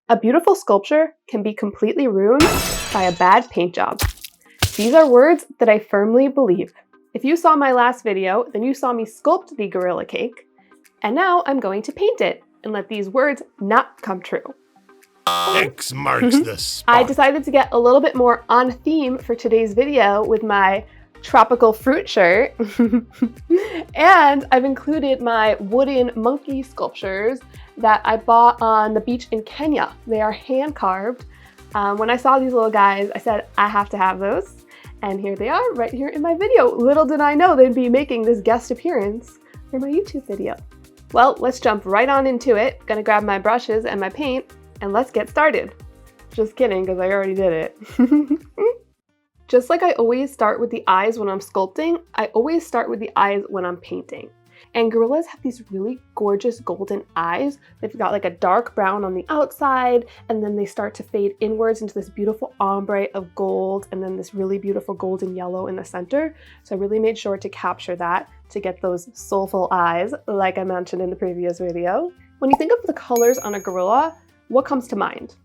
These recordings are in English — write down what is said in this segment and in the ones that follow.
A beautiful sculpture can be completely ruined by a bad paint job. These are words that I firmly believe. If you saw my last video, then you saw me sculpt the gorilla cake, and now I'm going to paint it and let these words not come true. X marks the spot. I decided to get a little bit more on theme for today's video with my tropical fruit shirt. And I've included my wooden monkey sculptures that I bought on the beach in Kenya. They are hand carved. When I saw these little guys, I said, I have to have those. And here they are right here in my video. Little did I know they'd be making this guest appearance for my YouTube video. Well, let's jump right on into it. Gonna grab my brushes and my paint and let's get started. Just kidding, because I already did it. Just like I always start with the eyes when I'm sculpting, I always start with the eyes when I'm painting. And gorillas have these really gorgeous golden eyes. They've got like a dark brown on the outside, and then they start to fade inwards into this beautiful ombre of gold, and then this really beautiful golden yellow in the center. So I really made sure to capture that to get those soulful eyes, like I mentioned in the previous video. When you think of the colors on a gorilla, what comes to mind?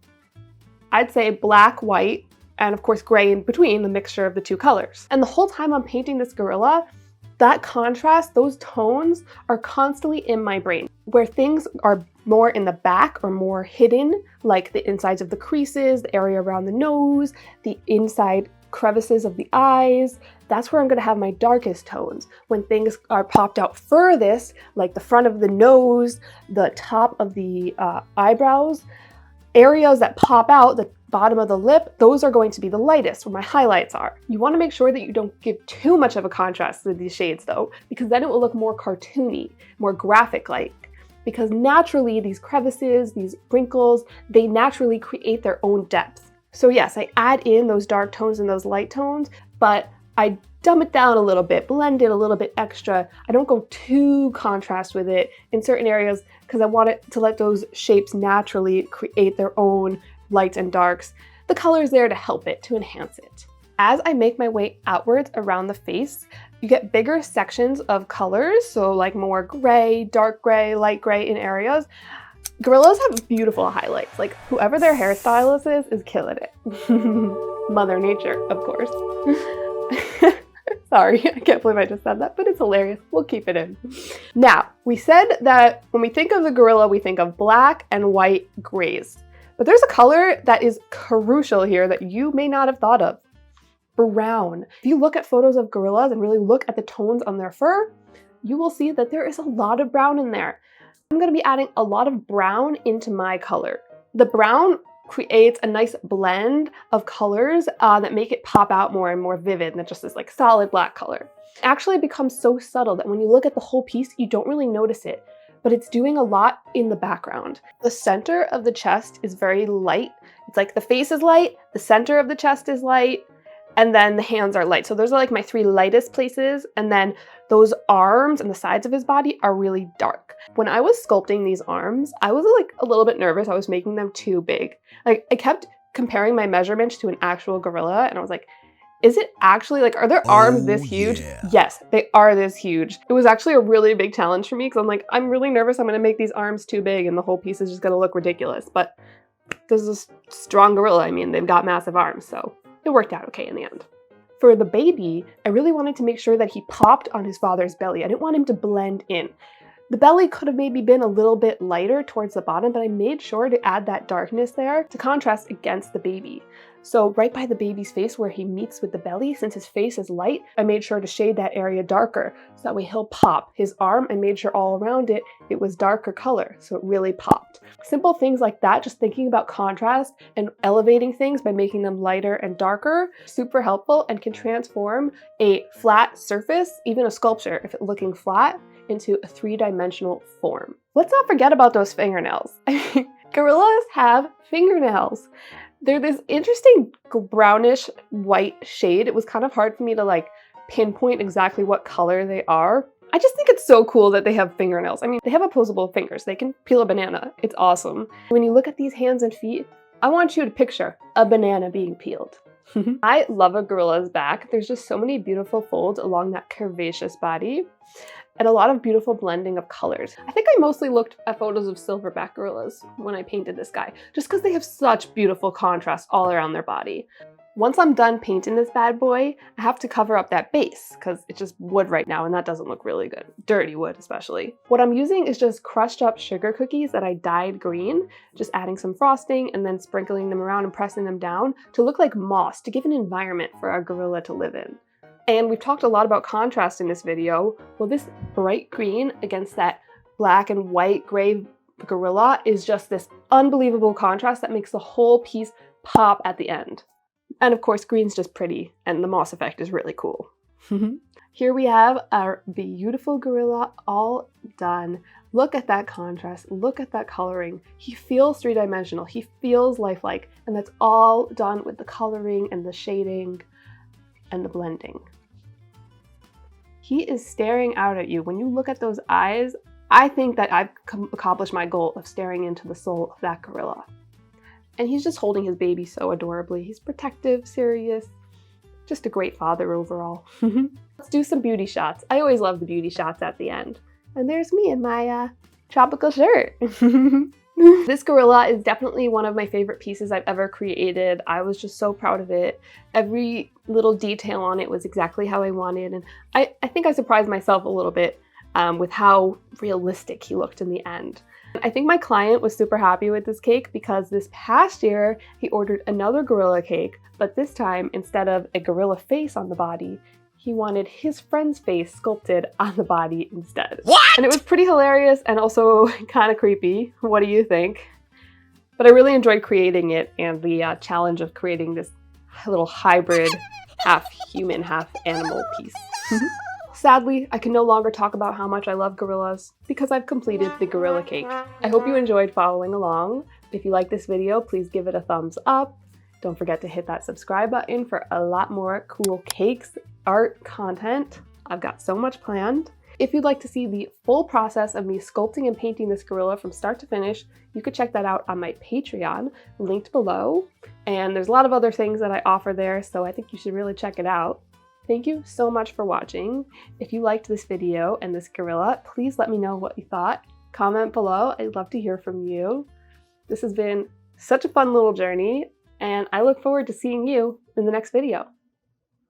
I'd say black, white, and of course gray in between, the mixture of the two colors. And the whole time I'm painting this gorilla, that contrast, those tones are constantly in my brain. Where things are more in the back or more hidden, like the insides of the creases, the area around the nose, the inside crevices of the eyes, that's where I'm gonna have my darkest tones. When things are popped out furthest, like the front of the nose, the top of the eyebrows, areas that pop out, the bottom of the lip, those are going to be the lightest, where my highlights are. You want to make sure that you don't give too much of a contrast with these shades though, because then it will look more cartoony, more graphic-like. Because naturally these crevices, these wrinkles, they naturally create their own depth. So yes, I add in those dark tones and those light tones, but I dumb it down a little bit, blend it a little bit extra. I don't go too contrast with it in certain areas because I want it to let those shapes naturally create their own lights and darks. The color is there to help it, to enhance it. As I make my way outwards around the face, you get bigger sections of colors, so like more gray, dark gray, light gray in areas. Gorillas have beautiful highlights. Like whoever their hairstylist is killing it. Mother Nature, of course. Sorry, I can't believe I just said that, but it's hilarious. We'll keep it in. Now, we said that when we think of the gorilla, we think of black and white grays. But there's a color that is crucial here that you may not have thought of. Brown. If you look at photos of gorillas and really look at the tones on their fur, you will see that there is a lot of brown in there. I'm going to be adding a lot of brown into my color. The brown creates a nice blend of colors that make it pop out more and more vivid than just this like solid black color. It actually becomes so subtle that when you look at the whole piece, you don't really notice it, but it's doing a lot in the background. The center of the chest is very light. It's like the face is light, the center of the chest is light, and then the hands are light. So those are like my three lightest places, and then those arms and the sides of his body are really dark. When I was sculpting these arms, I was like a little bit nervous. I was making them too big. Like I kept comparing my measurements to an actual gorilla, and I was like, is it actually like, are their arms this huge? Yeah. Yes, they are this huge. It was actually a really big challenge for me because I'm like, I'm really nervous I'm gonna make these arms too big and the whole piece is just gonna look ridiculous. But this is a strong gorilla. I mean, they've got massive arms, so it worked out okay in the end. For the baby, I really wanted to make sure that he popped on his father's belly. I didn't want him to blend in. The belly could have maybe been a little bit lighter towards the bottom, but I made sure to add that darkness there to contrast against the baby. So right by the baby's face where he meets with the belly, since his face is light, I made sure to shade that area darker so that way he'll pop. His arm, I made sure all around it, it was darker color, so it really popped. Simple things like that, just thinking about contrast and elevating things by making them lighter and darker, super helpful and can transform a flat surface, even a sculpture, if it's looking flat, into a three-dimensional form. Let's not forget about those fingernails. Gorillas have fingernails. They're this interesting brownish white shade. It was kind of hard for me to like pinpoint exactly what color they are. I just think it's so cool that they have fingernails. I mean, they have opposable fingers. They can peel a banana. It's awesome. When you look at these hands and feet, I want you to picture a banana being peeled. I love a gorilla's back. There's just so many beautiful folds along that curvaceous body. and a lot of beautiful blending of colors. I think I mostly looked at photos of silverback gorillas when I painted this guy, just because they have such beautiful contrast all around their body. Once I'm done painting this bad boy, I have to cover up that base because it's just wood right now and that doesn't look really good. Dirty wood especially. What I'm using is just crushed up sugar cookies that I dyed green, just adding some frosting and then sprinkling them around and pressing them down to look like moss to give an environment for our gorilla to live in. And we've talked a lot about contrast in this video. Well, this bright green against that black and white gray gorilla is just this unbelievable contrast that makes the whole piece pop at the end. And of course, green's just pretty, and the moss effect is really cool. Here we have our beautiful gorilla all done. Look at that contrast, look at that coloring. He feels three-dimensional, he feels lifelike, and that's all done with the coloring and the shading and the blending. He is staring out at you. When you look at those eyes, I think that I've accomplished my goal of staring into the soul of that gorilla. And he's just holding his baby so adorably. He's protective, serious, just a great father overall. Let's do some beauty shots. I always love the beauty shots at the end. And there's me in my tropical shirt. This gorilla is definitely one of my favorite pieces I've ever created. I was just so proud of it. Every little detail on it was exactly how I wanted. And I think I surprised myself a little bit with how realistic he looked in the end. I think my client was super happy with this cake because this past year he ordered another gorilla cake, but this time instead of a gorilla face on the body, he wanted his friend's face sculpted on the body instead. What? And it was pretty hilarious and also kind of creepy. What do you think? But I really enjoyed creating it and the challenge of creating this little hybrid, half human, half animal piece. Sadly, I can no longer talk about how much I love gorillas because I've completed the gorilla cake. I hope you enjoyed following along. If you like this video, please give it a thumbs up. Don't forget to hit that subscribe button for a lot more cool cakes, art, content. I've got so much planned. If you'd like to see the full process of me sculpting and painting this gorilla from start to finish, you could check that out on my Patreon, linked below. And there's a lot of other things that I offer there, so I think you should really check it out. Thank you so much for watching. If you liked this video and this gorilla, please let me know what you thought. Comment below. I'd love to hear from you. This has been such a fun little journey, and I look forward to seeing you in the next video.